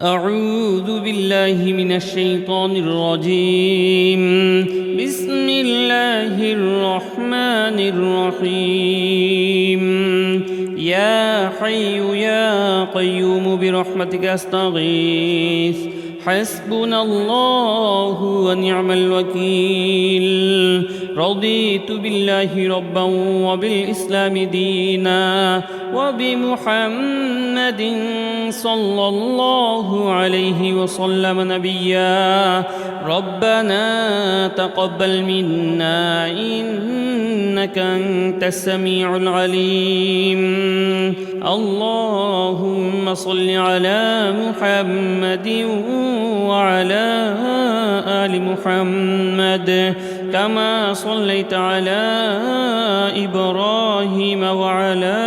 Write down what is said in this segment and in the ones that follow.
أعوذ بالله من الشيطان الرجيم. بسم الله الرحمن الرحيم. يا حي يا قيوم برحمتك أستغيث. حسبنا الله ونعم الوكيل. رضيت بالله ربا وبالإسلام دينا وبمحمد صلى الله عليه وسلم نبيا. ربنا تقبل منا إنك أنت السميع العليم. اللهم صل على محمد وعلى آل محمد كما صليت على إبراهيم وعلى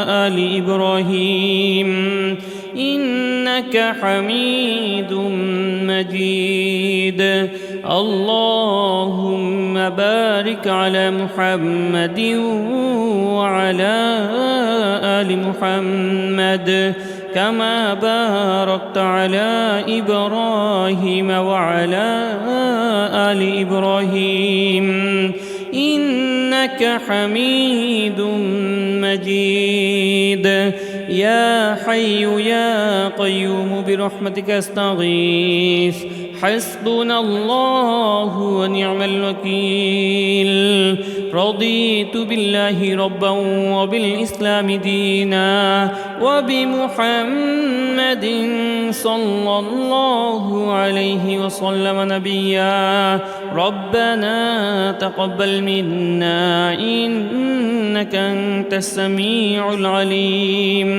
آل إبراهيم إنك حميد مجيد. اللهم بارك على محمد وعلى آل محمد كما باركت على إبراهيم وعلى آل إبراهيم إنك حميد مجيد. يا حي يا قيوم برحمتك أستغيث. حسبنا الله ونعم الوكيل. رضيت بالله ربا وبالإسلام دينا وبمحمد صلى الله عليه وسلم نبيا. ربنا تقبل منا إنك أنت السميع العليم.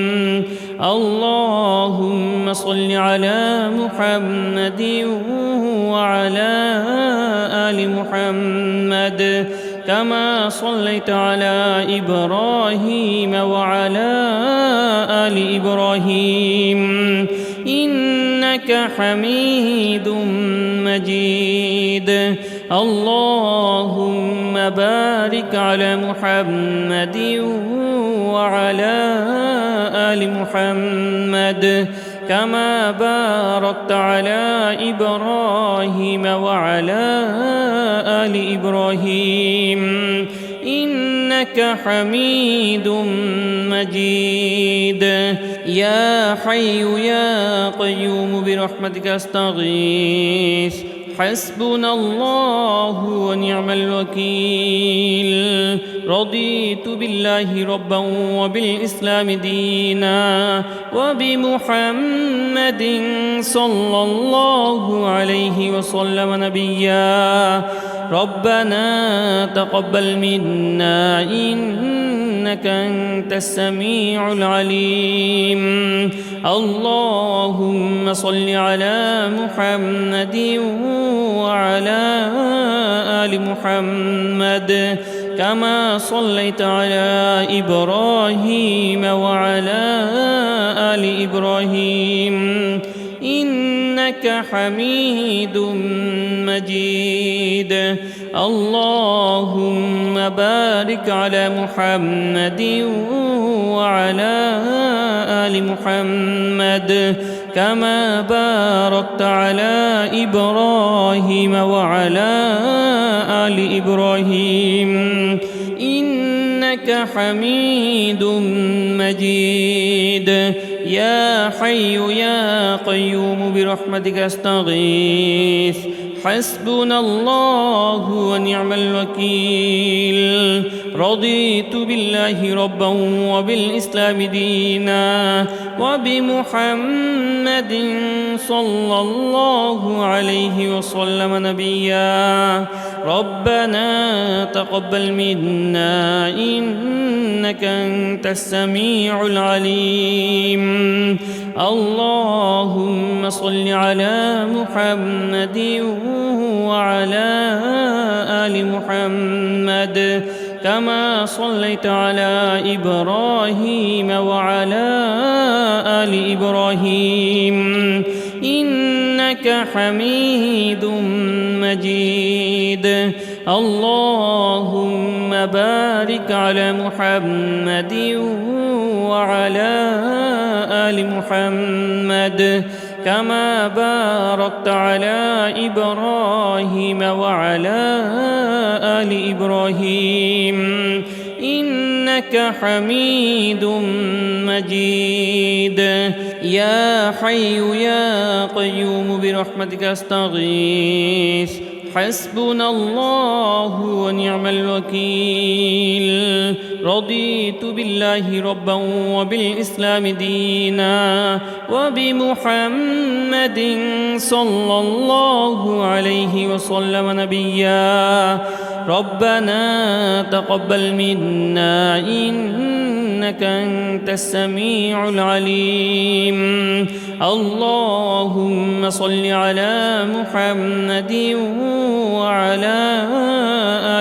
اللهم صل على محمد وعلى آل محمد كما صليت على إبراهيم وعلى آل إبراهيم إنك حميد مجيد. اللهم بارك على محمد وعلى آل محمد كما باركت على إبراهيم وعلى آل إبراهيم إنك حميد مجيد. يا حي يا قيوم برحمتك أستغيث. حسبنا الله ونعم الوكيل. رضيت بالله ربا وبالإسلام دينا وبمحمد صلى الله عليه وسلم نبيا. ربنا تقبل منا إنك أنت السميع العليم. اللهم صل على محمد وعلى آل محمد كما صليت على إبراهيم وعلى آل إبراهيم إنك حميد مجيد. اللهم بارك على محمد وعلى آل محمد كما باركت على إبراهيم وعلى آل إبراهيم إنك حميد مجيد. يا حي يا قيوم برحمتك أستغيث. حسبنا الله ونعم الوكيل. رضيت بالله ربا وبالإسلام دينا وبمحمد صلى الله عليه وسلم نبيا. ربنا تقبل منا إنك أنت السميع العليم. اللهم صل على محمد وعلى آل محمد كما صليت على إبراهيم وعلى آل إبراهيم إنك حميد مجيد. اللهم بارك على محمد وعلى آل محمد كما باركت على إبراهيم وعلى آل إبراهيم إنك حميد مجيد يا حي يا قيوم برحمتك أستغيث حسبنا الله ونعم الوكيل رضيت بالله ربا وبالإسلام دينا وبمحمد صلى الله عليه وسلم نبيا ربنا تقبل منا إنك أنت السميع العليم اللهم صل على محمد وعلى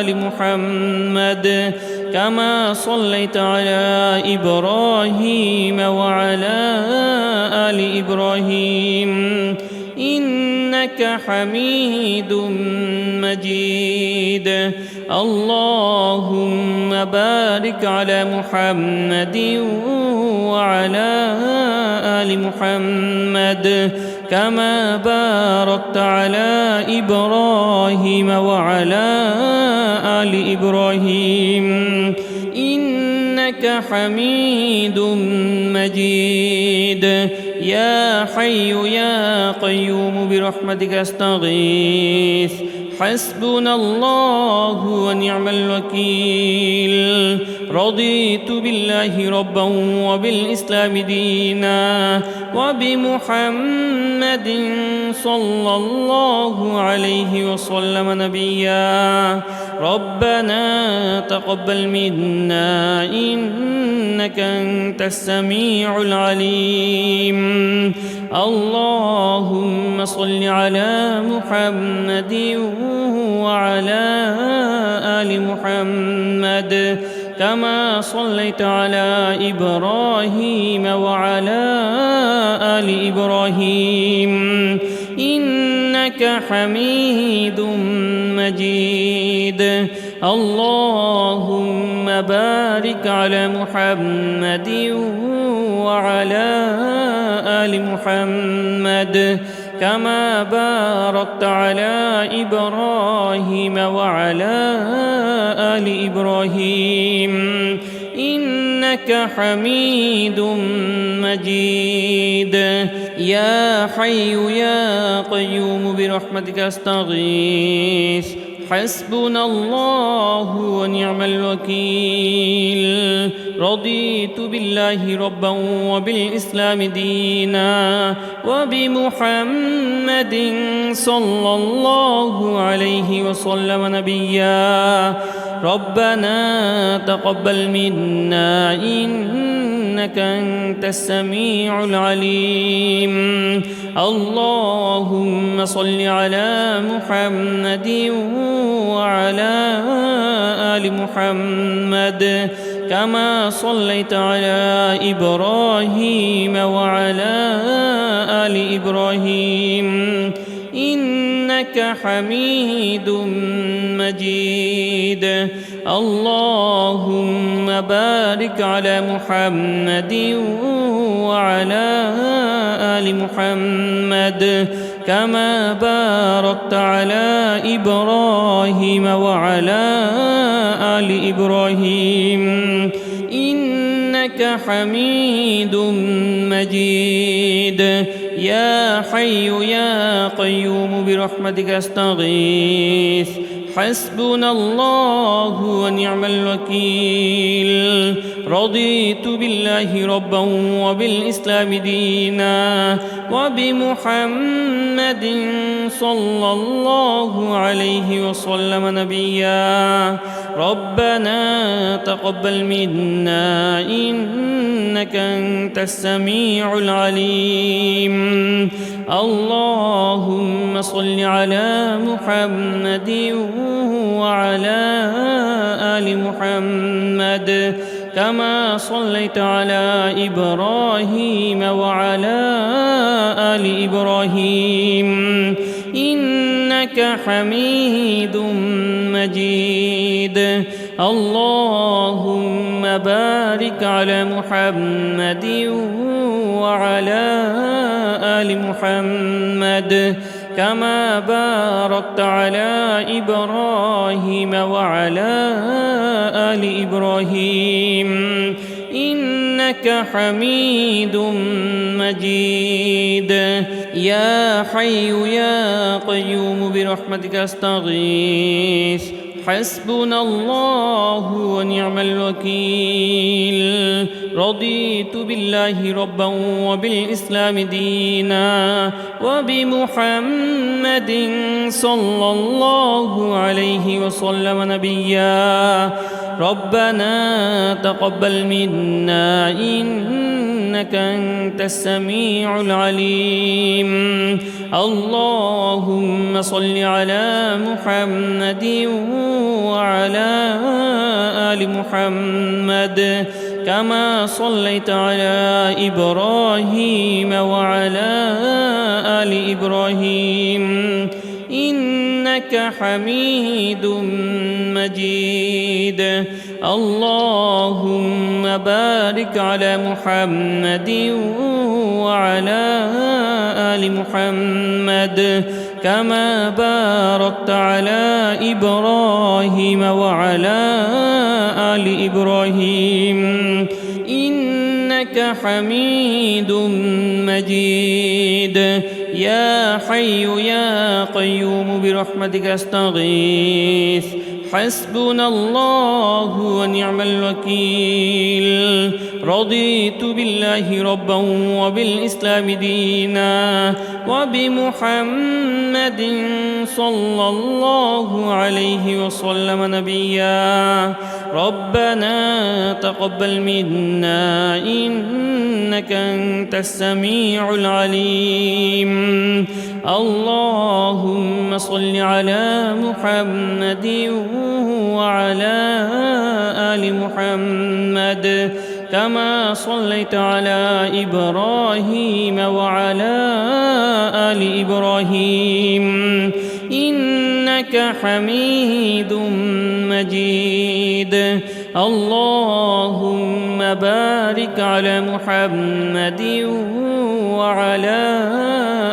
آل محمد كما صليت على إبراهيم وعلى آل إبراهيم إنك حميد مجيد اللهم بارك على محمد وعلى آل محمد كما باركت على إبراهيم وعلى آل إبراهيم إنك حميد مجيد يا حي يا قيوم برحمتك أستغيث حسبنا الله ونعم الوكيل رضيت بالله ربا وبالإسلام دينا وبمحمد صلى الله عليه وسلم نبيا ربنا تقبل منا إنك أنت السميع العليم اللهم صل على محمد وعلى آل محمد كما صليت على إبراهيم وعلى آل إبراهيم إنك حميد مجيد اللهم بارك على محمد وعلى آل محمد كما باركت على إبراهيم وعلى آل إبراهيم إنك حميد مجيد يا حي يا قيوم برحمتك أستغيث حسبنا الله ونعم الوكيل رضيت بالله ربا وبالإسلام دينا وبمحمد صلى الله عليه وسلم نبيا ربنا تقبل منا إنك أنت السميع العليم اللهم صل على محمد وعلى آل محمد كما صليت على إبراهيم وعلى آل إبراهيم إنك حميد مجيد اللهم بارك على محمد وعلى آل محمد كما باركت على إبراهيم وعلى آل إبراهيم إنك حميد مجيد يا حي يا قيوم برحمتك أستغيث حسبنا الله ونعم الوكيل رضيت بالله ربا وبالإسلام دينا وبمحمد صلى الله عليه وسلم نبيا ربنا تقبل منا إنك أنت السميع العليم اللهم صل على محمد وعلى آل محمد كما صليت على إبراهيم وعلى آل إبراهيم إنك حميد مجيد اللهم بارك على محمد وعلى آل محمد كما باركت على إبراهيم وعلى آل إبراهيم إنك حميد مجيد يا حي يا قيوم برحمتك أستغيث حسبنا الله ونعم الوكيل رضيت بالله ربا وبالإسلام دينا وبمحمد صلى الله عليه وسلم نبيا ربنا تقبل منا إنك أنت السميع العليم اللهم صل على محمد وعلى آل محمد كما صليت على إبراهيم وعلى آل إبراهيم إنك حميد مجيد اللهم بارك على محمد وعلى آل محمد كما باركت على إبراهيم وعلى آل إبراهيم إنك حميد مجيد يا حي يا قيوم برحمتك أستغيث حسبنا الله ونعم الوكيل رضيت بالله ربا وبالإسلام دينا وبمحمد صلى الله عليه وسلم نبيا ربنا تقبل منا إنك أنت السميع العليم اللهم صل على محمد وعلى آل محمد كما صليت على إبراهيم وعلى آل إبراهيم إنك حميد مجيد اللهم بارك على محمد وعلى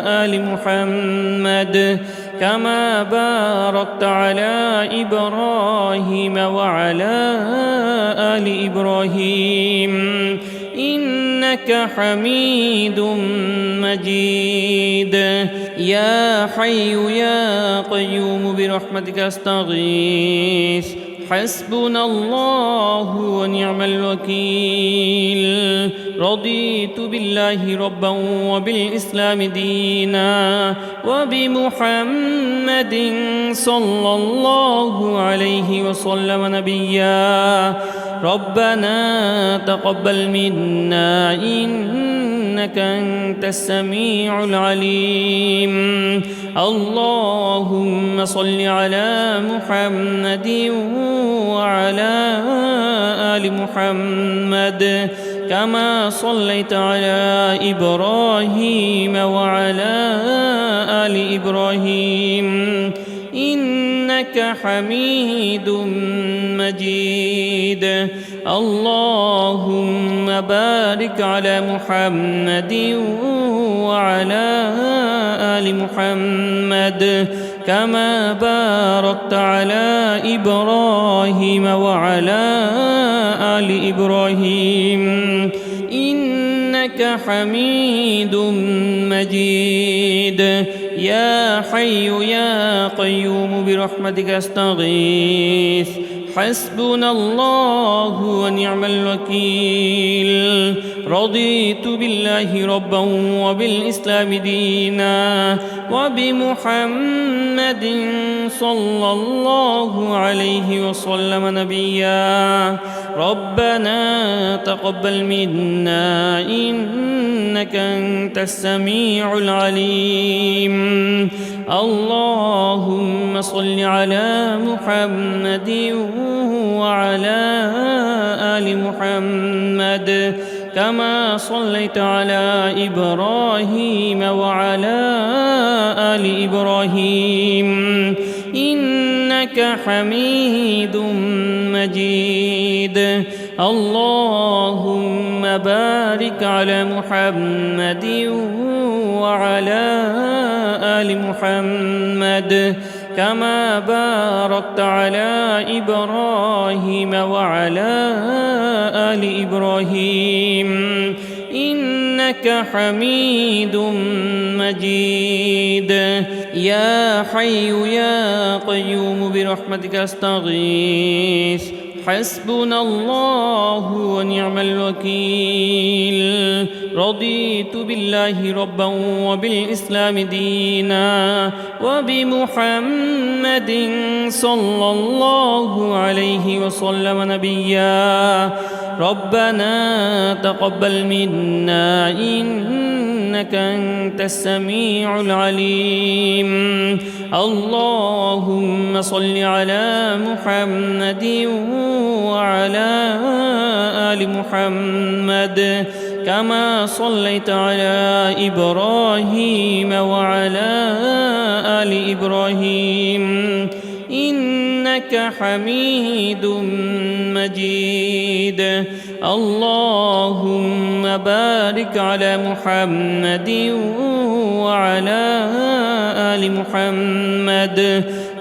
آل محمد كما باركت على إبراهيم وعلى آل إبراهيم إنك حميد مجيد يا حي يا قيوم برحمتك أستغيث حسبنا الله ونعم الوكيل رضيت بالله ربا وبالإسلام دينا وبمحمد صلى الله عليه وسلم نبيا ربنا تقبل منا إنك أنت السميع العليم اللهم صل على محمد وعلى آل محمد كما صليت على إبراهيم وعلى آل إبراهيم إنك حميد مجيد اللهم بارك على محمد وعلى آل محمد كما باركت على إبراهيم وعلى آل إبراهيم إنك حميد مجيد يا حي يا قيوم برحمتك أستغيث حسبنا الله ونعم الوكيل رضيت بالله ربا وبالإسلام دينا وبمحمد صلى الله عليه وسلم نبيا ربنا تقبل منا إنك أنت السميع العليم اللهم صل على محمد وعلى آل محمد كما صليت على إبراهيم وعلى آل إبراهيم إنك حميد مجيد اللهم بارك على محمد وعلى آل محمد كما باركت على إبراهيم وعلى آل إبراهيم إنك حميد مجيد. يا حي يا قيوم برحمتك أستغيث حسبنا الله ونعم الوكيل. رضيت بالله ربا وبالإسلام دينا وبمحمد صلى الله عليه وسلم نبيا. ربنا تقبل منا إنك أنت السميع العليم. اللهم صل على محمد وعلى آل محمد كما صليت على إبراهيم وعلى آل إبراهيم إنك حميد مجيد. اللهم بارك على محمد وعلى آل محمد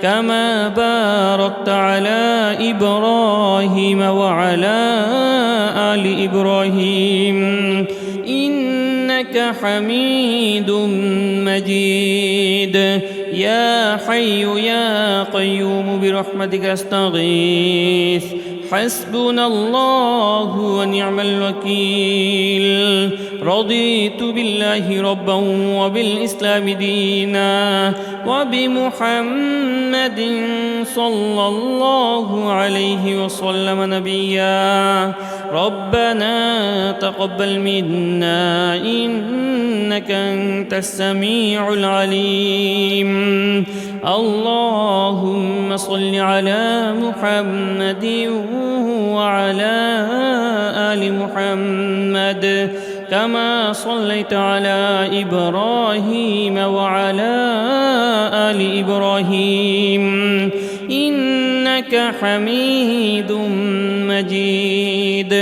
كما باركت على إبراهيم وعلى آل إبراهيم إنك حميد مجيد. يا حي يا قيوم برحمتك أستغيث حسبنا الله ونعم الوكيل. رضيت بالله ربا وبالإسلام دينا وبمحمد صلى الله عليه وسلم نبيا. ربنا تقبل منا إنك أنت السميع العليم. اللهم صل على محمد وعلى آل محمد كما صليت على إبراهيم وعلى آل إبراهيم إنك حميد مجيد.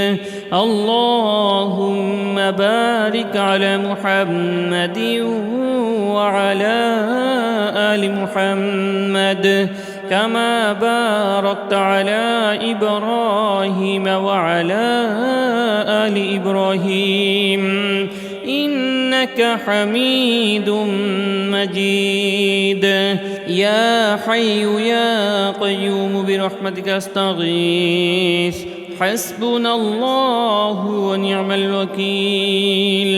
اللهم بارك على محمد وعلى آل محمد كما باركت على إبراهيم وعلى آل إبراهيم إنك حميد مجيد. يا حي يا قيوم برحمتك أستغيث حسبنا الله ونعم الوكيل.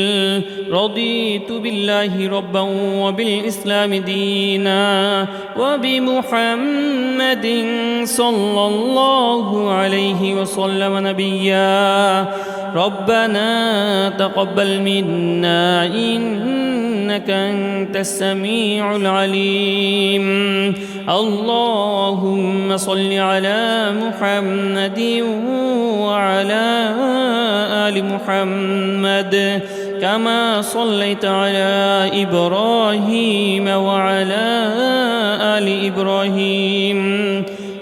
رضيت بالله ربا وبالإسلام دينا وبمحمد صلى الله عليه وسلم نبيا. ربنا تقبل منا إنك أنت السميع العليم. اللهم صل على محمد وعلى آل محمد كما صليت على إبراهيم وعلى آل إبراهيم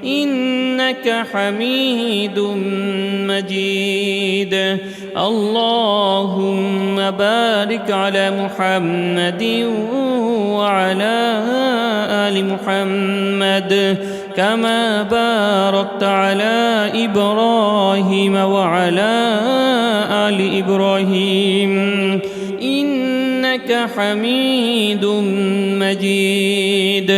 إنك حميد مجيد. اللهم بارك على محمد وعلى آل محمد كما باركت على إبراهيم وعلى آل إبراهيم إنك حميد مجيد.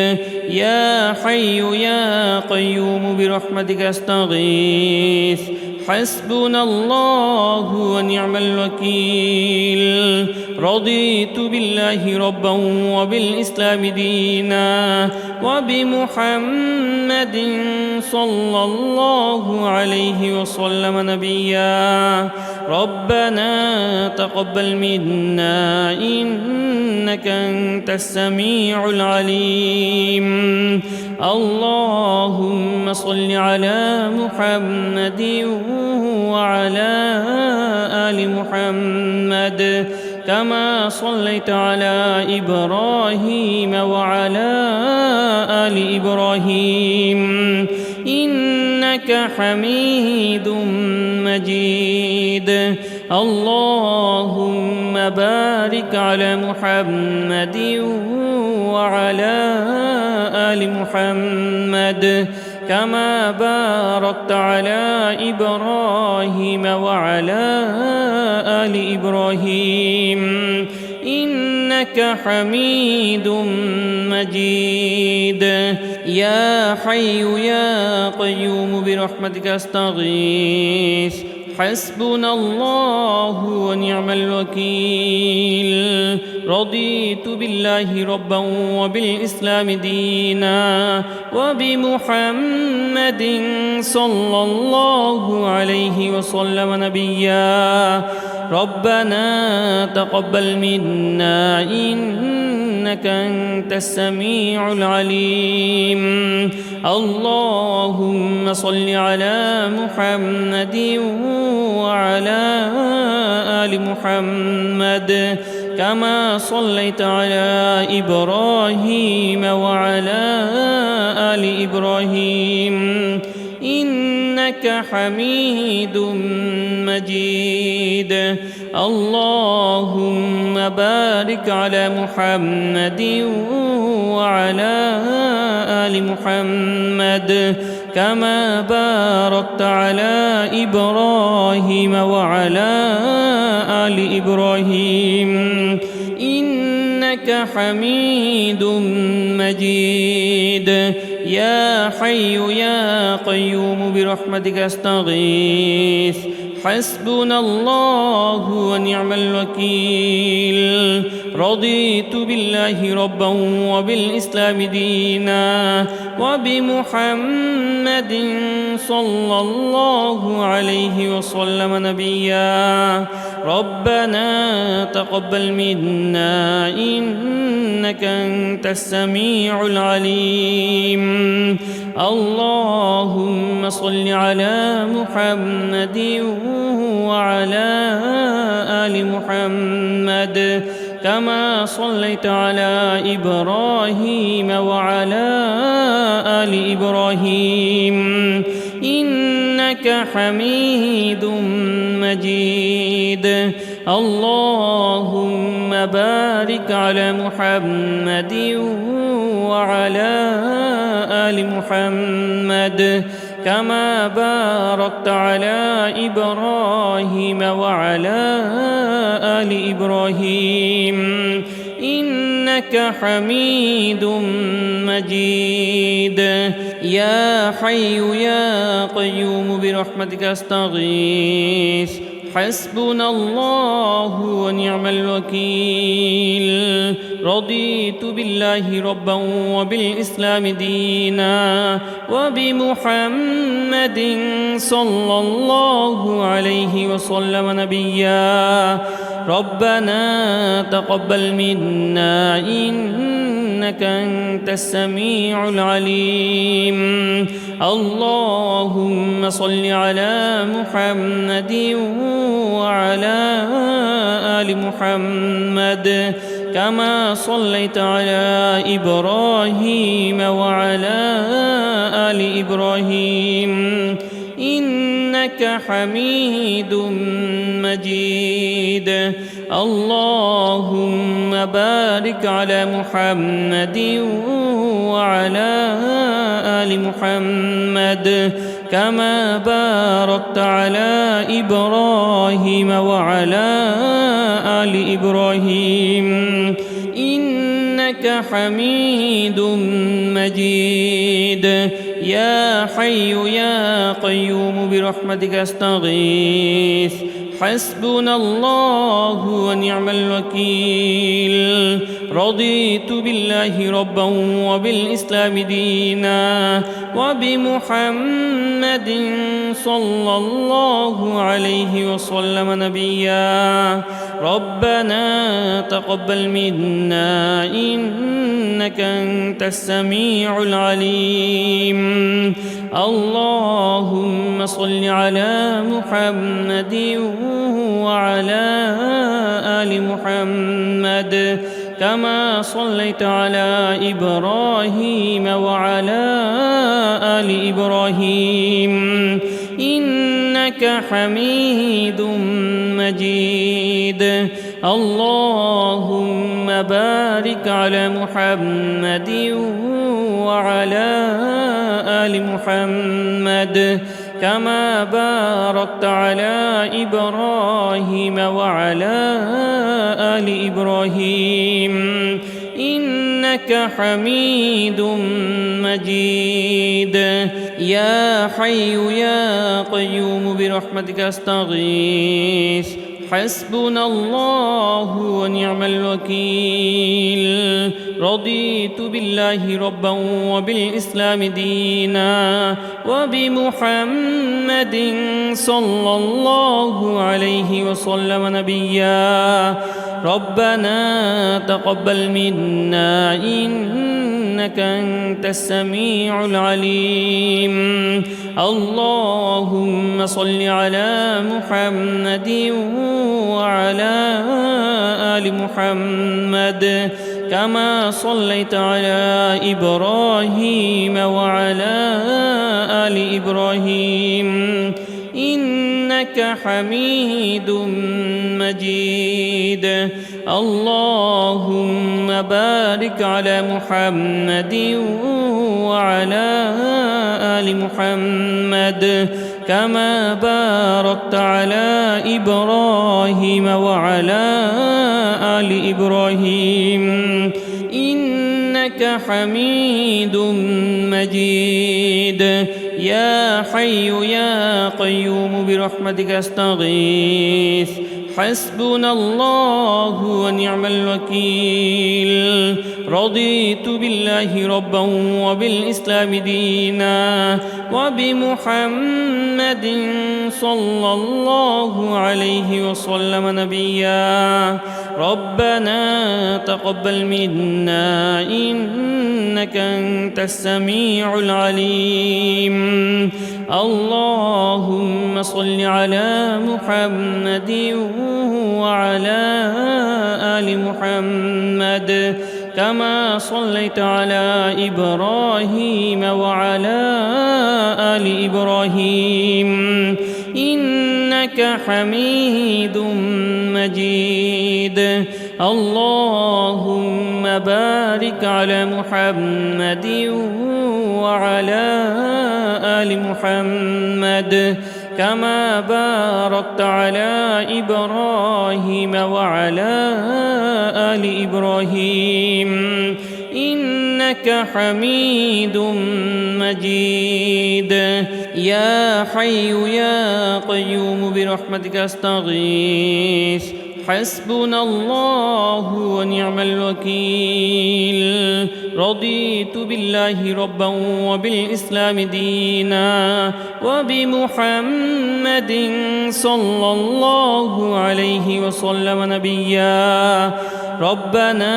يا حي يا قيوم برحمتك أستغيث حسبنا الله ونعم الوكيل. رضيت بالله ربا وبالإسلام دينا وبمحمد صلى الله عليه وسلم نبيا. ربنا تقبل منا إنك أنت السميع العليم. اللهم صل على محمد وعلى آل محمد كما صليت على إبراهيم وعلى آل إبراهيم إنك حميد مجيد. اللهم بارك على محمد وعلى آل محمد كما باركت على إبراهيم وعلى آل إبراهيم إنك حميد مجيد. يا حي يا قيوم برحمتك أستغيث حسبنا الله ونعم الوكيل. رضيت بالله ربا وبالإسلام دينا وبمحمد صلى الله عليه وسلم نبيا. ربنا تقبل منا إنك أنت السميع العليم. اللهم صل على محمد وعلى آل محمد كما صليت على إبراهيم وعلى آل إبراهيم إنك حميد مجيد. اللهم بارك على محمد وعلى آل محمد كما باركت على إبراهيم وعلى آل إبراهيم إنك حميد مجيد. يا حي يا قيوم برحمتك أستغيث حسبنا الله ونعم الوكيل. رضيت بالله ربا وبالإسلام دينا وبمحمد صلى الله عليه وسلم نبيا. ربنا تقبل منا إنك أنت السميع العليم. اللهم صل على محمد وعلى آل محمد كما صليت على إبراهيم وعلى آل إبراهيم إنك حميد مجيد. اللهم بارك على محمد وعلى آل محمد كما باركت على إبراهيم وعلى آل إبراهيم إنك حميد مجيد. يا حي يا قيوم برحمتك أستغيث حسبنا الله ونعم الوكيل. رضيت بالله ربا وبالإسلام دينا وبمحمد صلى الله عليه وسلم نبيا. ربنا تقبل منا إنك أنت السميع العليم. اللهم صل على محمد وعلى آل محمد كما صليت على إبراهيم وعلى آل إبراهيم إنك حميد مجيد. اللهم بارك على محمد وعلى آل محمد كما باركت على إبراهيم وعلى آل إبراهيم إنك حميد مجيد. يا حي يا قيوم برحمتك أستغيث حسبنا الله ونعم الوكيل. رضيت بالله ربا وبالإسلام دينا وبمحمد صلى الله عليه وسلم نبيا. ربنا تقبل منا إنك أنت السميع العليم. اللهم صل على محمد وعلى آل محمد كما صليت على إبراهيم وعلى آل إبراهيم إنك إنك حميد مجيد. اللهم بارك على محمد وعلى آل محمد كما باركت على إبراهيم وعلى آل إبراهيم إنك حميد مجيد. يا حي يا قيوم برحمتك أستغيث حسبنا الله ونعم الوكيل. رضيت بالله ربا وبالإسلام دينا وبمحمد صلى الله عليه وسلم نبيا. ربنا تقبل منا إنك أنت السميع العليم. اللهم صل على محمد وعلى آل محمد كما صليت على إبراهيم وعلى آل إبراهيم إنك حميد مجيد. اللهم بارك على محمد وعلى آل محمد كما باركت على إبراهيم وعلى آل إبراهيم إنك حميد مجيد. يا حي يا قيوم برحمتك أستغيث حسبنا الله ونعم الوكيل. رضيت بالله ربا وبالإسلام دينا وبمحمد صلى الله عليه وسلم نبيا. ربنا تقبل منا إنك أنت السميع العليم. اللهم صل على محمد وعلى آل محمد كما صليت على إبراهيم وعلى آل إبراهيم إنك حميد مجيد. اللهم بارك على محمد وعلى آل محمد كما باركت على إبراهيم وعلى آل إبراهيم إنك حميد مجيد. يا حي يا قيوم برحمتك أستغيث حسبنا الله ونعم الوكيل. رضيت بالله ربا وبالإسلام دينا وبمحمد صلى الله عليه وسلم نبيا. ربنا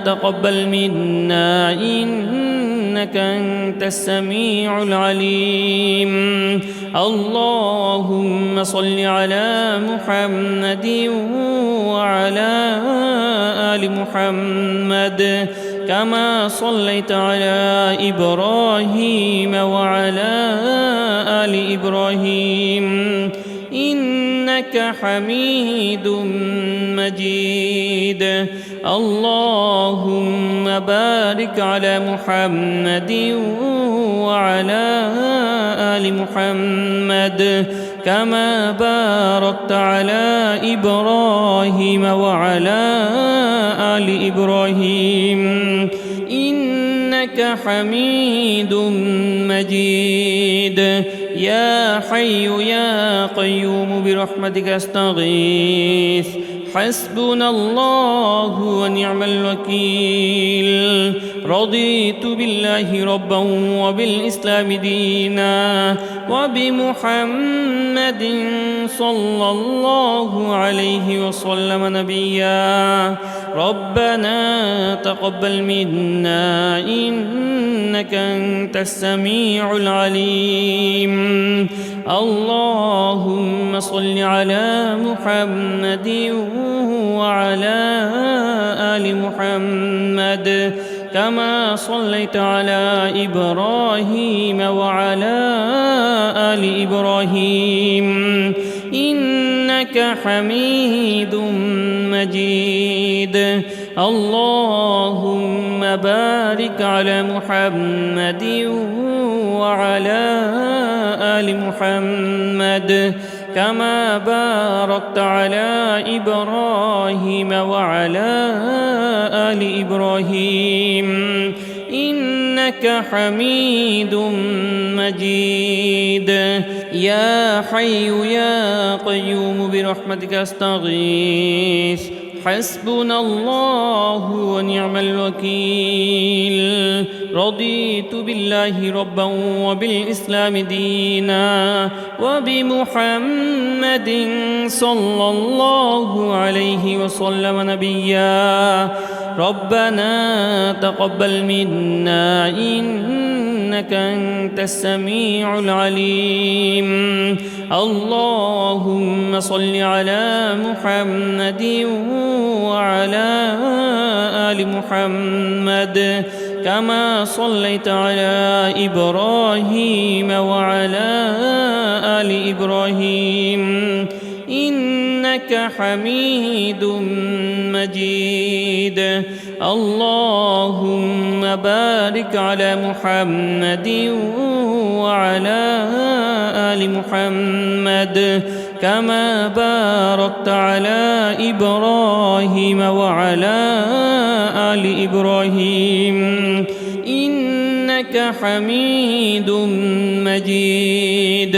تقبل منا إنك أنت السميع العليم. اللهم صل على محمد وعلى آل محمد كما صليت على إبراهيم وعلى آل إبراهيم إنك حميد مجيد. اللهم بارك على محمد وعلى آل محمد كما باركت على إبراهيم وعلى آل إبراهيم إنك حميد مجيد. يا حي يا قيوم برحمتك أستغيث حسبنا الله ونعم الوكيل. رضيت بالله ربا وبالإسلام دينا وبمحمد صلى الله عليه وسلم نبيا. ربنا تقبل منا إنك أنت السميع العليم. اللهم صل على محمد وعلى آل محمد كما صليت على إبراهيم وعلى آل إبراهيم إنك حميد مجيد. اللهم بارك على محمد وعلى آل محمد كما باركت على إبراهيم وعلى آل إبراهيم إنك حميد مجيد. يا حي يا قيوم برحمتك أستغيث حسبنا الله ونعم الوكيل. رضيت بالله ربا وبالإسلام دينا وبمحمد صلى الله عليه وسلم نبيا. ربنا تقبل منا إنك أنت السميع العليم. اللهم صل على محمد وعلى آل محمد كما صليت على إبراهيم وعلى آل إبراهيم إنك حميد مجيد. اللهم بارك على محمد وعلى آل محمد كما باركت على إبراهيم وعلى آل إبراهيم إنك حميد مجيد.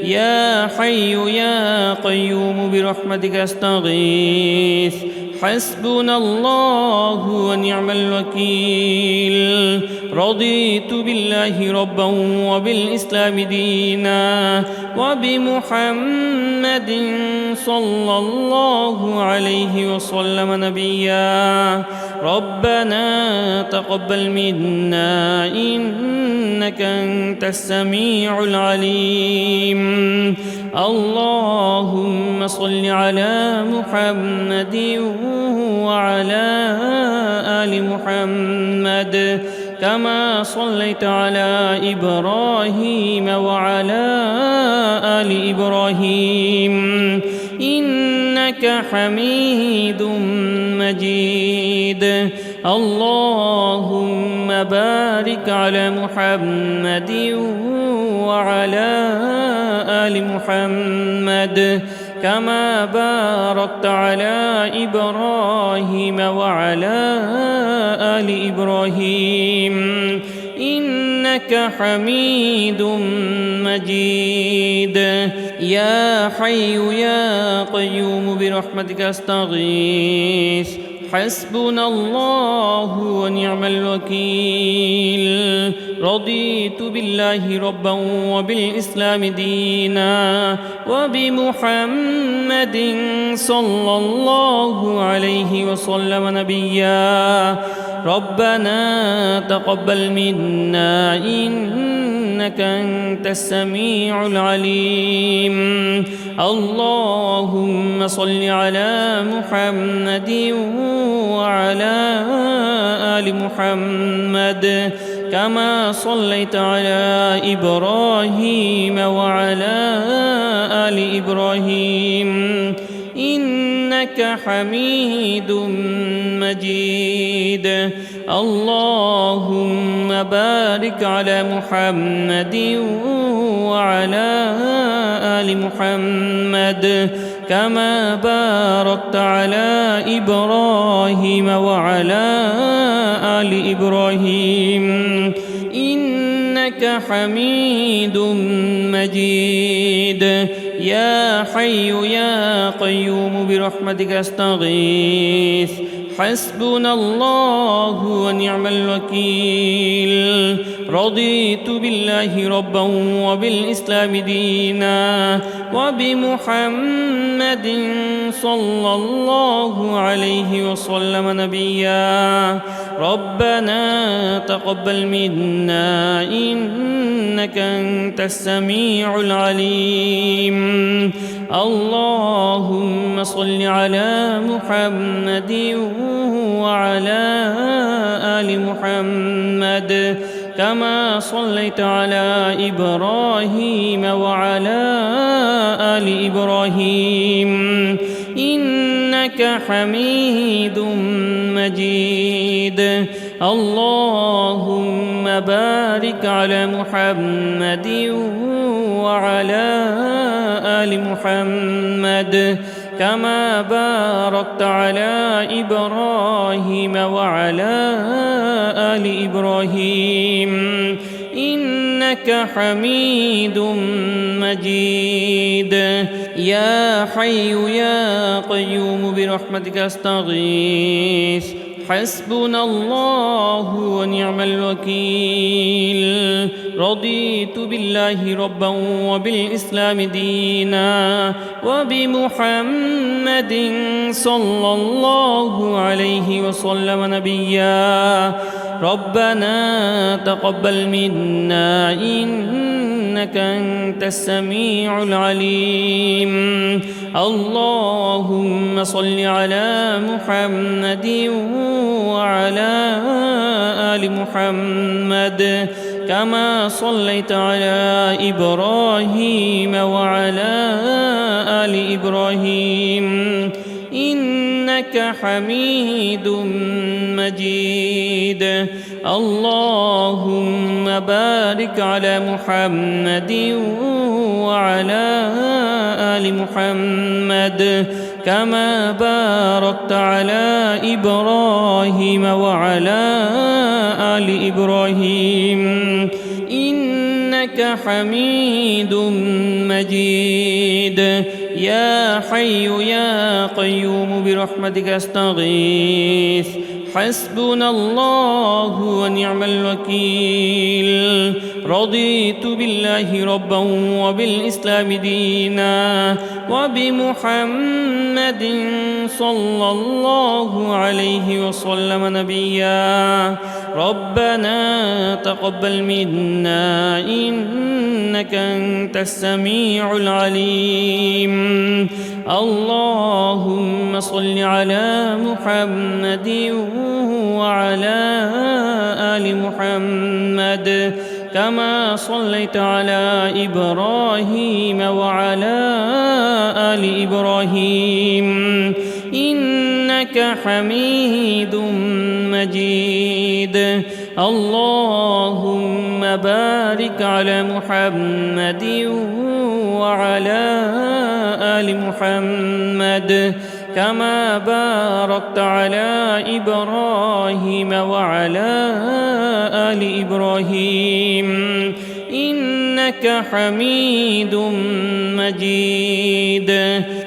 يا حي يا قيوم برحمتك أستغيث حسبنا الله ونعم الوكيل. رضيت بالله ربا وبالإسلام دينا وبمحمد صلى الله عليه وسلم نبيا. ربنا تقبل منا إنك أنت السميع العليم. اللهم صل على محمد وعلى آل محمد كما صليت على إبراهيم وعلى آل إبراهيم إنك حميد مجيد. اللهم بارك على محمد وعلى آل محمد كما باركت على إبراهيم وعلى آل إبراهيم إنك حميد مجيد. يا حي يا قيوم برحمتك أستغيث حسبنا الله ونعم الوكيل. رضيت بالله ربا وبالإسلام دينا وبمحمد صلى الله عليه وسلم نبيا. ربنا تقبل منا إنك أنت السميع العليم. اللهم صل على محمد وعلى آل محمد كما صليت على إبراهيم وعلى آل إبراهيم إنك حميد مجيد. اللهم بارك على محمد وعلى آل محمد كما باركت على إبراهيم وعلى آل إبراهيم إنك حميد مجيد. يا حي يا قيوم برحمتك أستغيث حسبنا الله ونعم الوكيل. رضيت بالله ربا وبالإسلام دينا وبمحمد صلى الله عليه وسلم نبيا. ربنا تقبل منا إنك أنت السميع العليم. اللهم صل على محمد وعلى آل محمد كما صليت على إبراهيم وعلى آل إبراهيم إنك حميد مجيد اللهم بارك على محمد وعلى آل محمد كما باركت على إبراهيم وعلى آل إبراهيم إنك حميد مجيد يا حي يا قيوم برحمتك أستغيث حسبنا الله ونعم الوكيل رضيت بالله ربا وبالإسلام دينا وبمحمد صلى الله عليه وسلم نبيا ربنا تقبل منا إنك أنت السميع العليم اللهم صل على محمد وعلى آل محمد كما صليت على إبراهيم وعلى آل إبراهيم إنك حميد مجيد اللهم بارك على محمد وعلى آل محمد كما باركت على إبراهيم وعلى آل إبراهيم إنك حميد مجيد يا حي يا قيوم برحمتك أستغيث حسبنا الله ونعم الوكيل رضيت بالله ربا وبالإسلام دينا وبمحمد صلى الله عليه وسلم نبيا ربنا تقبل منا إنك أنت السميع العليم اللهم صل على محمد وعلى آل محمد كما صليت على إبراهيم وعلى آل إبراهيم إنك حميد مجيد اللهم بارك على محمد وعلى آل محمد كما باركت على إبراهيم وعلى آل إبراهيم إنك حميد مجيد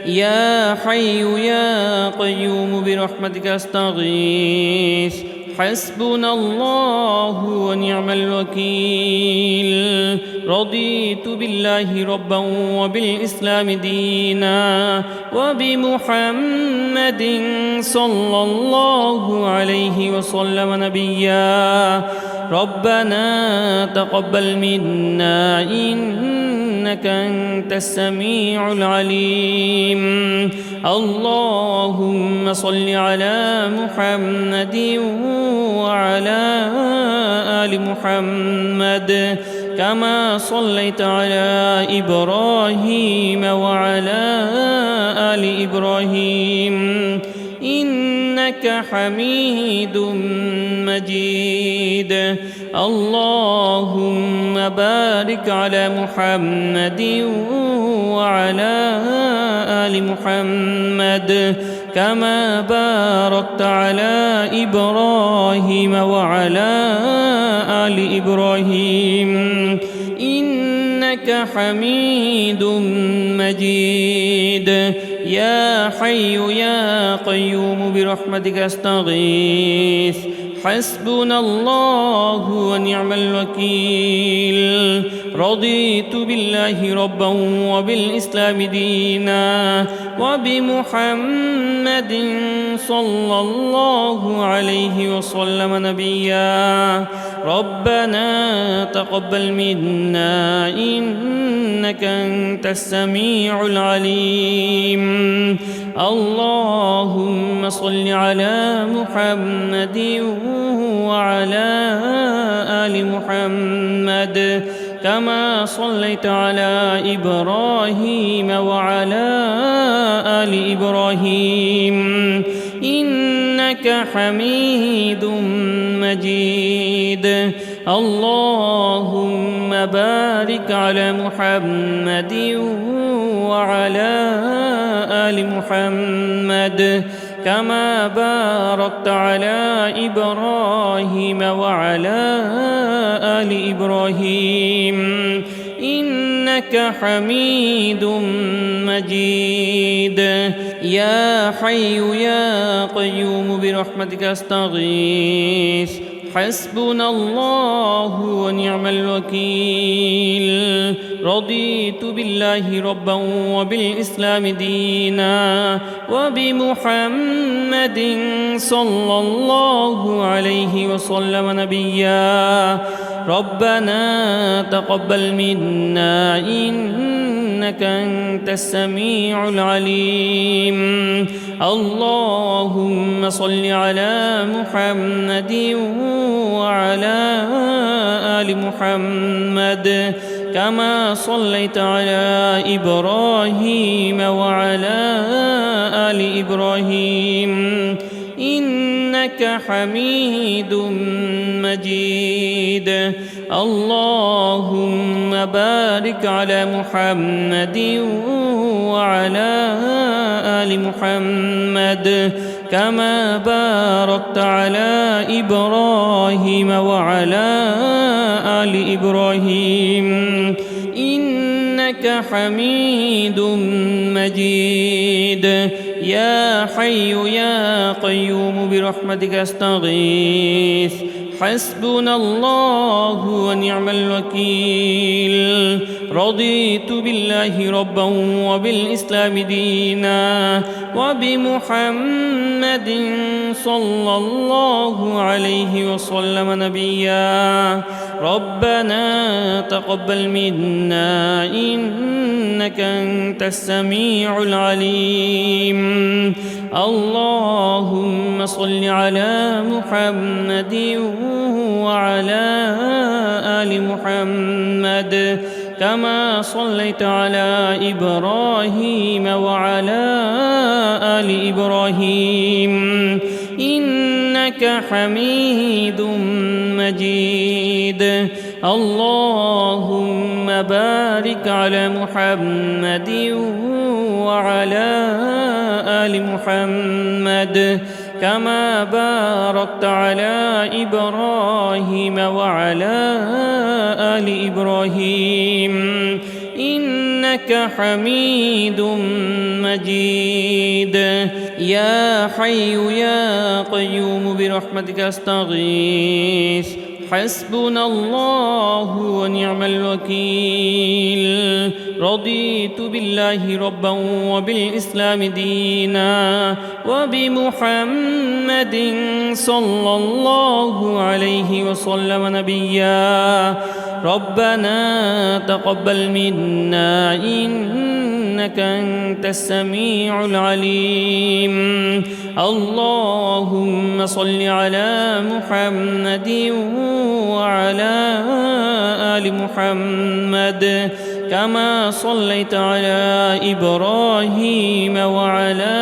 يا حي يا قيوم برحمتك أستغيث حسبنا الله ونعم الوكيل رضيت بالله ربا وبالإسلام دينا وبمحمد صلى الله عليه وسلم نبيا ربنا تقبل منا إنك أنت السميع العليم اللهم صل على محمد وعلى آل محمد كما صليت على إبراهيم وعلى آل إبراهيم إنك حميد مجيد اللهم بارك على محمد وعلى آل محمد كما باركت على إبراهيم وعلى آل إبراهيم إنك حميد مجيد يا حي يا قيوم برحمتك أستغيث حسبنا الله ونعم الوكيل رضيت بالله ربا وبالإسلام دينا وبمحمد صلى الله عليه وسلم نبيا ربنا تقبل منا إنك أنت السميع العليم اللهم صل على محمد وعلى كما صليت على إبراهيم وعلى آل إبراهيم إنك حميد مجيد. اللهم بارك على محمد وعلى آل محمد كما باركت على إبراهيم وعلى آل إبراهيم إنك حميد مجيد. يا حي يا قيوم برحمتك أستغيث حسبنا الله ونعم الوكيل. رضيت بالله ربا وبالإسلام دينا وبمحمد صلى الله عليه وسلم نبيا. ربنا تقبل منا إنك أنت السميع العليم. اللهم صل على محمد وعلى آل محمد كما صليت على إبراهيم وعلى آل إبراهيم إنك حميد مجيد. اللهم بارك على محمد وعلى آل محمد كما باركت على إبراهيم وعلى آل إبراهيم إنك حميد مجيد. يا حي يا قيوم برحمتك أستغيث حسبنا الله ونعم الوكيل. رضيت بالله ربا وبالإسلام دينا وبمحمد صلى الله عليه وسلم نبيا. ربنا تقبل منا إنك أنت السميع العليم. اللهم صل على محمد وعلى آل محمد كما صليت على إبراهيم وعلى آل إبراهيم إنك حميد مجيد. اللهم بارك على محمد وعلى آل محمد كما باركت على إبراهيم وعلى آل إبراهيم إنك حميد مجيد. يا حي يا قيوم برحمتك أستغيث حسبنا الله ونعم الوكيل. رضيت بالله ربا وبالإسلام دينا وبمحمد صلى الله عليه وسلم نبيا. ربنا تقبل منا إنك أنت السميع العليم. اللهم صل على محمد وعلى آل محمد كما صليت على إبراهيم وعلى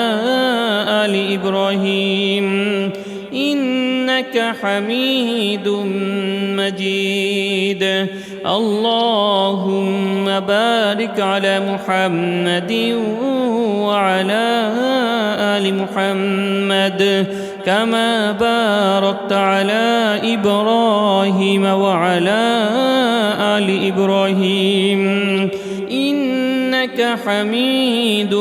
آل إبراهيم إنك حميد مجيد. اللهم بارك على محمد وعلى آل محمد كما باركت على إبراهيم وعلى آل إبراهيم إنك حميد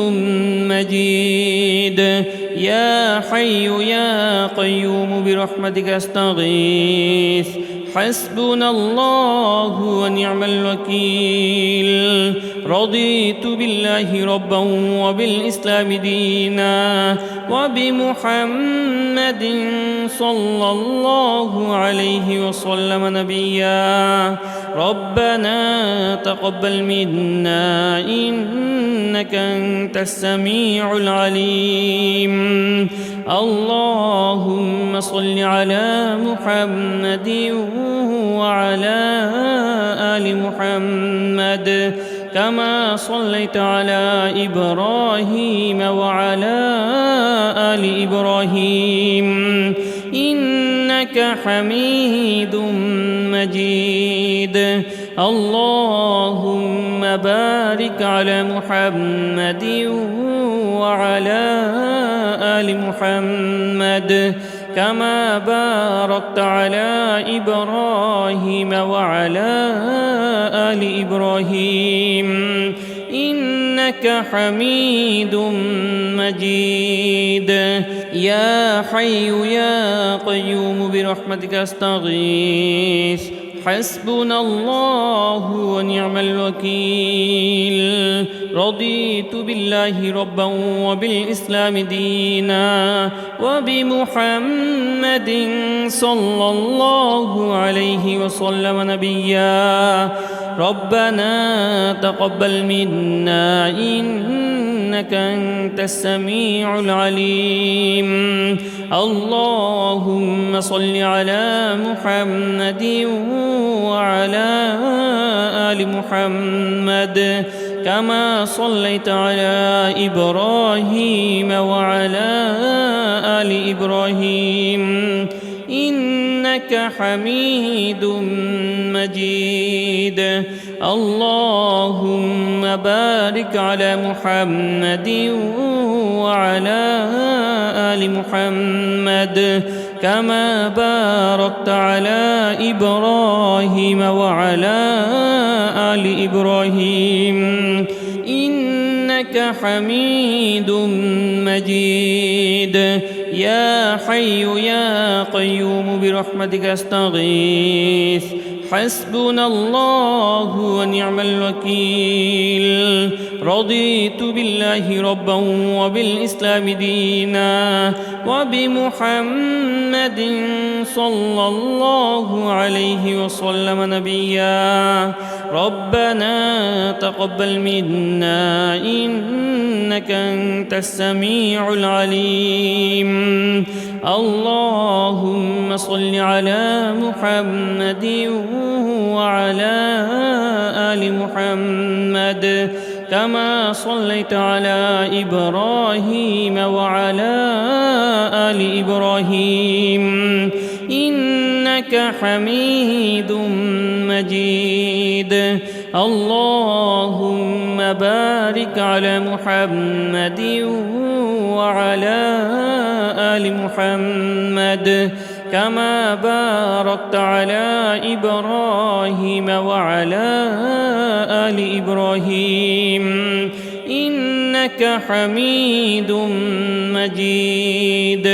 مجيد. يا حي يا قيوم برحمتك أستغيث حسبنا الله ونعم الوكيل. رضيت بالله ربا وبالإسلام دينا وبمحمد صلى الله عليه وسلم نبيا. ربنا تقبل منا إنك أنت السميع العليم. اللهم صل على محمد وعلى آل محمد كما صليت على إبراهيم وعلى آل إبراهيم إنك حميد مجيد. اللهم بارك على محمد وعلى آل محمد كما باركت على إبراهيم وعلى آل إبراهيم إنك حميد مجيد. يا حي يا قيوم برحمتك أستغيث حسبنا الله ونعم الوكيل. رضيت بالله ربا وبالإسلام دينا وبمحمد صلى الله عليه وسلم نبيا. ربنا تقبل منا إنك أنت السميع العليم. اللهم صل على محمد وعلى آل محمد كما صليت على إبراهيم وعلى آل إبراهيم إنك حميد مجيد. اللهم بارك على محمد وعلى آل محمد كما باركت على إبراهيم وعلى آل إبراهيم إنك حميد مجيد. يا حي يا قيوم برحمتك أستغيث حسبنا الله ونعم الوكيل. رضيت بالله ربا وبالإسلام دينا وبمحمد صلى الله عليه وسلم نبيا. ربنا تقبل منا إنك أنت السميع العليم. اللهم صل على محمد وعلى آل محمد كما صليت على إبراهيم وعلى آل إبراهيم إنك حميد مجيد. اللهم بارك على محمد وعلى آل محمد كما باركت على إبراهيم وعلى آل إبراهيم إنك حميد مجيد.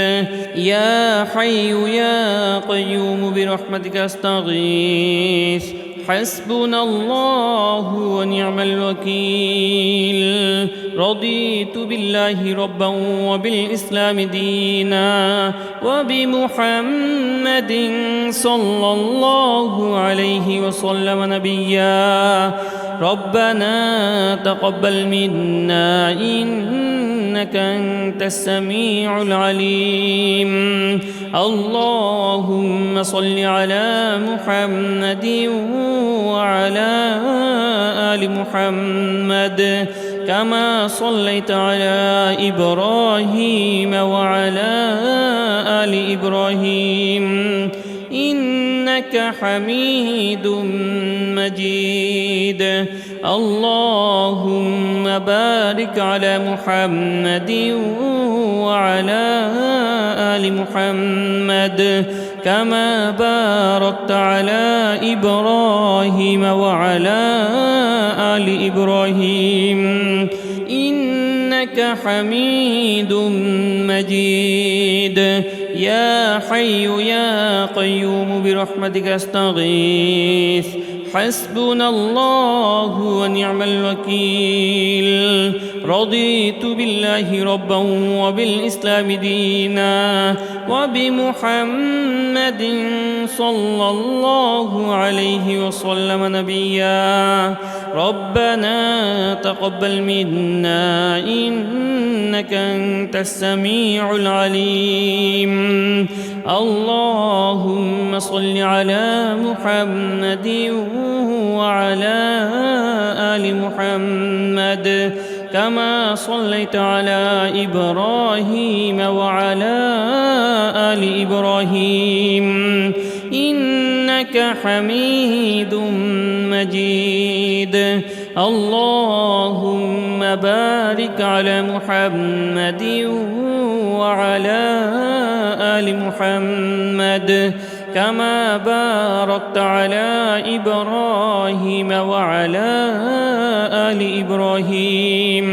يا حي يا قيوم برحمتك أستغيث حسبنا الله ونعم الوكيل. رضيت بالله ربا وبالإسلام دينا وبمحمد صلى الله عليه وسلم نبيا. ربنا تقبل منا إنك أنت السميع العليم. اللهم صل على محمد وعلى آل محمد كما صليت على إبراهيم وعلى آل إبراهيم إنك حميد مجيد. اللهم بارك على محمد وعلى آل محمد كما باركت على إبراهيم وعلى آل إبراهيم إنك حميد مجيد. يا حي يا قيوم برحمتك أستغيث حسبنا الله ونعم الوكيل رضيت بالله ربا وبالإسلام دينا وبمحمد صلى الله عليه وسلم نبيا ربنا تقبل منا إنك أنت السميع العليم اللهم صل على محمد وعلى آل محمد كما صليت على إبراهيم وعلى آل إبراهيم إنك حميد مجيد اللهم بارك على محمد وعلى آل محمد كما باركت على إبراهيم وعلى آل إبراهيم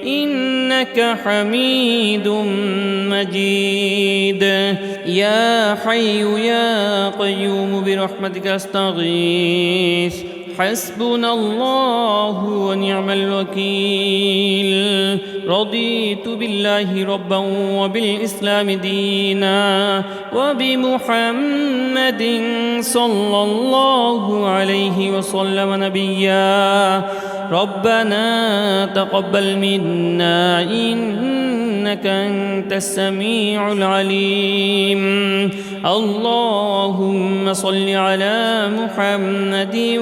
إنك حميد مجيد يا حي يا قيوم برحمتك أستغيث حسبنا الله ونعم الوكيل رضيت بالله ربا وبالإسلام دينا وبمحمد صلى الله عليه وسلم نبيا ربنا تقبل منا إنك أنت السميع العليم اللهم صل على محمد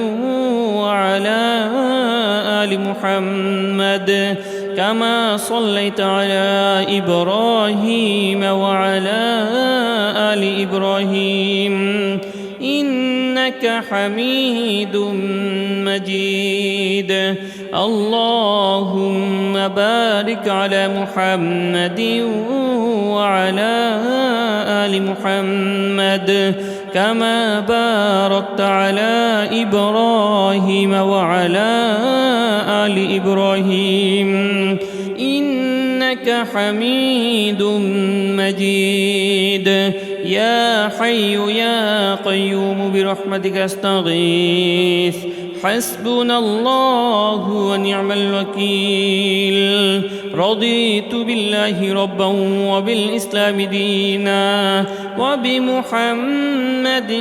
وعلى آل محمد كما صليت على إبراهيم وعلى آل إبراهيم إنك حميد مجيد اللهم بارك على محمد وعلى آل محمد كما باركت على إبراهيم وعلى آل إبراهيم إنك حميد مجيد يا حي يا قيوم برحمتك أستغيث حسبنا الله ونعم الوكيل رضيت بالله ربا وبالإسلام دينا وبمحمد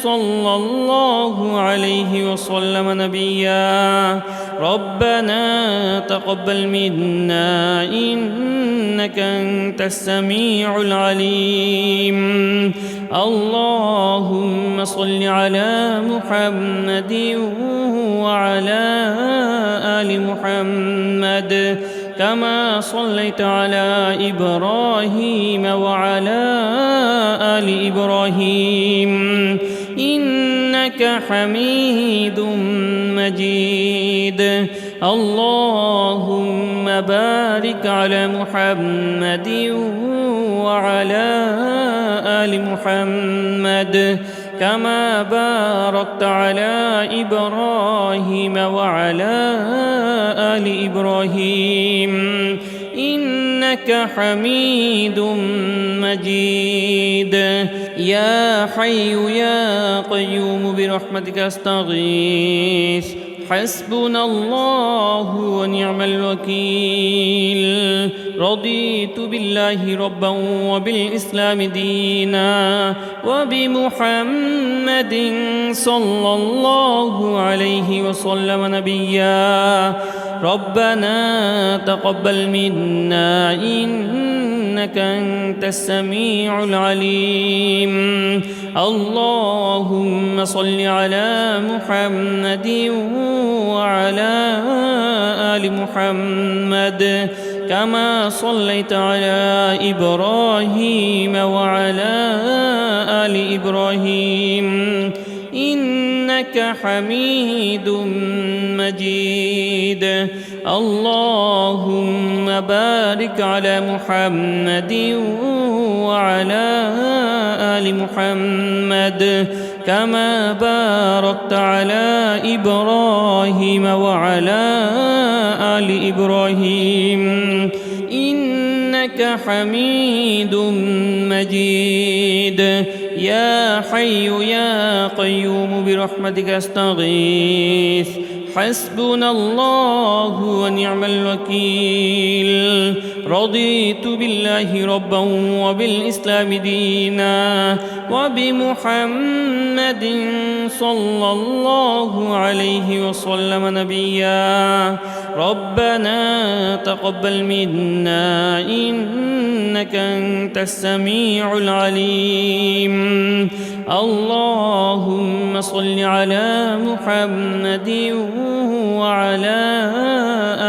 صلى الله عليه وسلم نبيا ربنا تقبل منا إنك أنت السميع العليم اللهم صل على محمد وعلى آل محمد كما صليت على إبراهيم وعلى آل إبراهيم إنك حميد مجيد اللهم بارك على محمد وعلى آل محمد كما باركت على إبراهيم وعلى آل إبراهيم إنك حميد مجيد يا حي يا قيوم برحمتك أستغيث حسبنا الله ونعم الوكيل رضيت بالله ربا وبالإسلام دينا وبمحمد صلى الله عليه وسلم نبيا ربنا تقبل منا إنك أنت السميع العليم اللهم صل على محمد وعلى آل محمد كما صليت على إبراهيم وعلى آل إبراهيم إنك حميد مجيد اللهم بارك على محمد وعلى آل محمد كما باركت على إبراهيم وعلى آل إبراهيم إنك حميد مجيد يا حي يا قيوم برحمتك أستغيث حسبنا الله ونعم الوكيل رضيت بالله ربا وبالإسلام دينا وبمحمد صلى الله عليه وسلم نبيا ربنا تقبل منا إنك أنت السميع العليم اللهم صل على محمد وعلى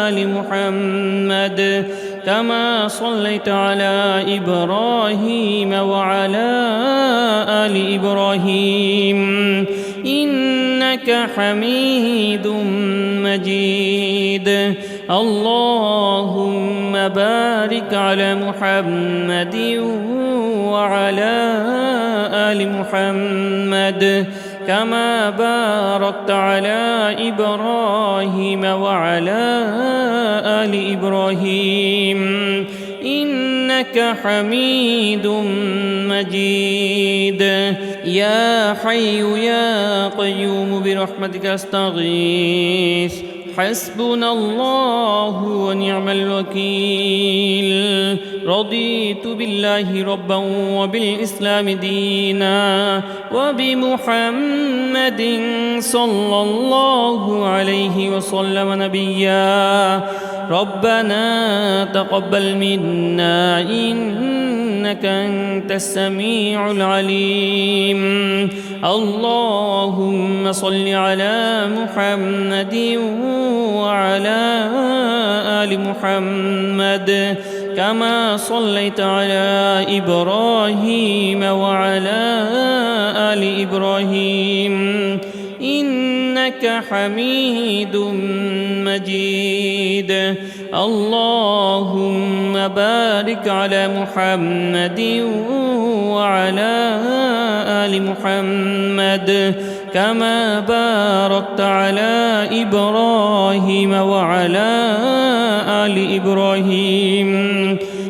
آل محمد كما صليت على إبراهيم وعلى آل إبراهيم إنك حميد مجيد اللهم بارك على محمد وعلى آل محمد كما باركت على إبراهيم وعلى آل إبراهيم إنك حميد مجيد يا حي يا قيوم برحمتك أستغيث حسبنا الله ونعم الوكيل رضيت بالله ربا وبالإسلام دينا وبمحمد صلى الله عليه وسلم نبيا ربنا تقبل منا إنك أنت السميع العليم اللهم صل على محمد وعلى آل محمد كما صليت على إبراهيم وعلى آل إبراهيم إنك حميد مجيد اللهم بارك على محمد وعلى آل محمد كما باركت على إبراهيم وعلى آل إبراهيم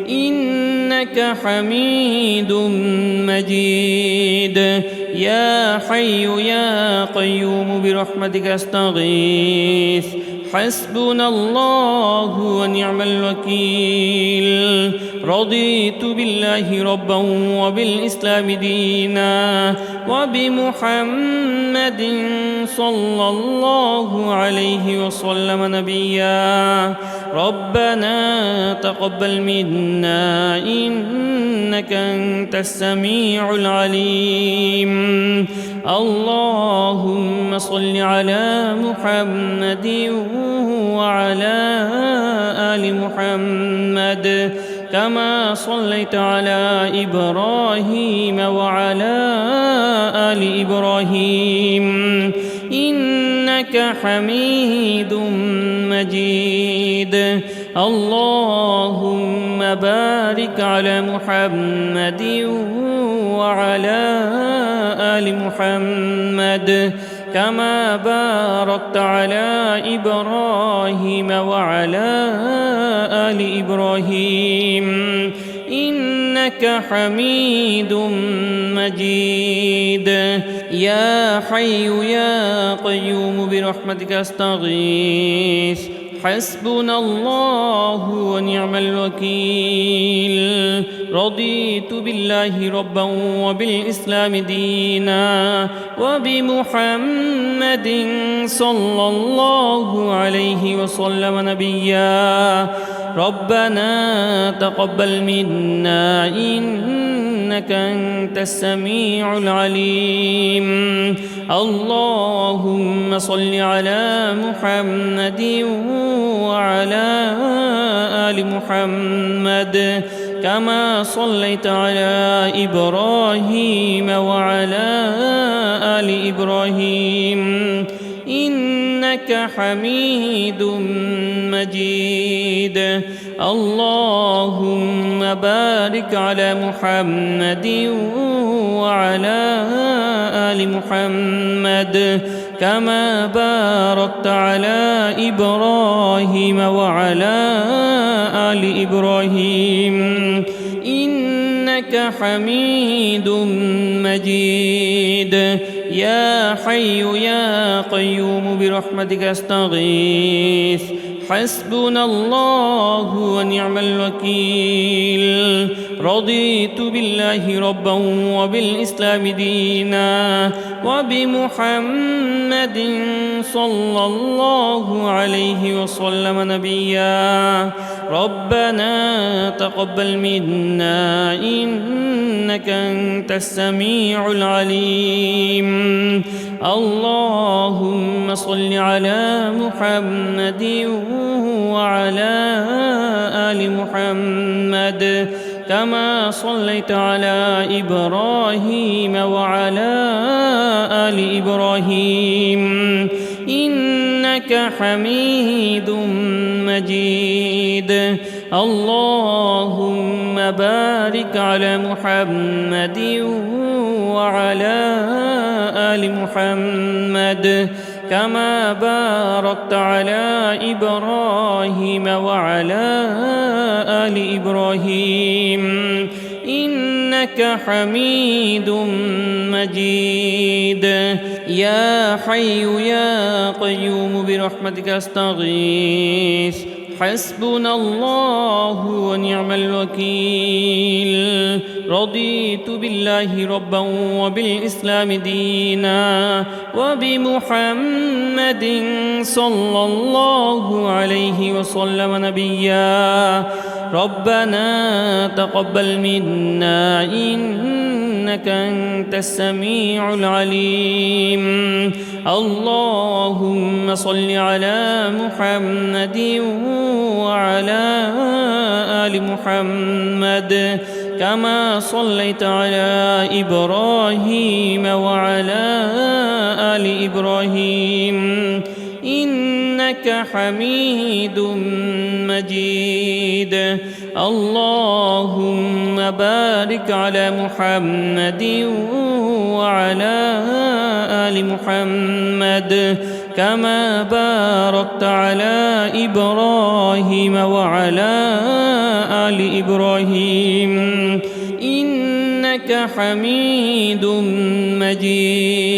إنك حميد مجيد يا حي يا قيوم برحمتك أستغيث حسبنا الله ونعم الوكيل رضيت بالله ربا وبالإسلام دينا وبمحمد صلى الله عليه وسلم نبيا ربنا تقبل منا إنك أنت السميع العليم اللهم صل على محمد وعلى آل محمد كما صليت على إبراهيم وعلى آل إبراهيم إنك حميد مجيد اللهم بارك على محمد وعلى آل محمد كما باركت على إبراهيم وعلى آل إبراهيم إنك حميد مجيد يا حي يا قيوم برحمتك أستغيث حسبنا الله ونعم الوكيل رضيت بالله ربا وبالإسلام دينا وبمحمد صلى الله عليه وسلم نبيا ربنا تقبل منا إنك أنت السميع العليم اللهم صل على محمد وعلى آل محمد كما صليت على إبراهيم وعلى آل إبراهيم إنك حميد مجيد اللهم بارك على محمد وعلى آل محمد كما باركت على إبراهيم وعلى آل إبراهيم إنك إنك حميد مجيد. يا حي يا قيوم برحمتك أستغيث. حسبنا الله ونعم الوكيل. رضيت بالله ربا وبالإسلام دينا وبمحمد صلى الله عليه وسلم نبيا. ربنا تقبل منا إنك أنت السميع العليم. اللهم صل على محمد وعلى آل محمد كما صليت على إبراهيم وعلى آل إبراهيم إنك حميد مجيد. اللهم بارك على محمد وعلى آل محمد كما باركت على إبراهيم وعلى آل إبراهيم إنك حميد مجيد. يا حي يا قيوم برحمتك أستغيث. حسبنا الله ونعم الوكيل. رضيت بالله ربا وبالإسلام دينا وبمحمد صلى الله عليه وسلم نبيا. ربنا تقبل منا إنك أنت السميع العليم. اللهم صل على محمد وعلى آل محمد كما صليت على إبراهيم وعلى آل إبراهيم إنك حميد مجيد. اللهم بارك على محمد وعلى آل محمد كما باركت على إبراهيم وعلى آل إبراهيم إنك حميد مجيد.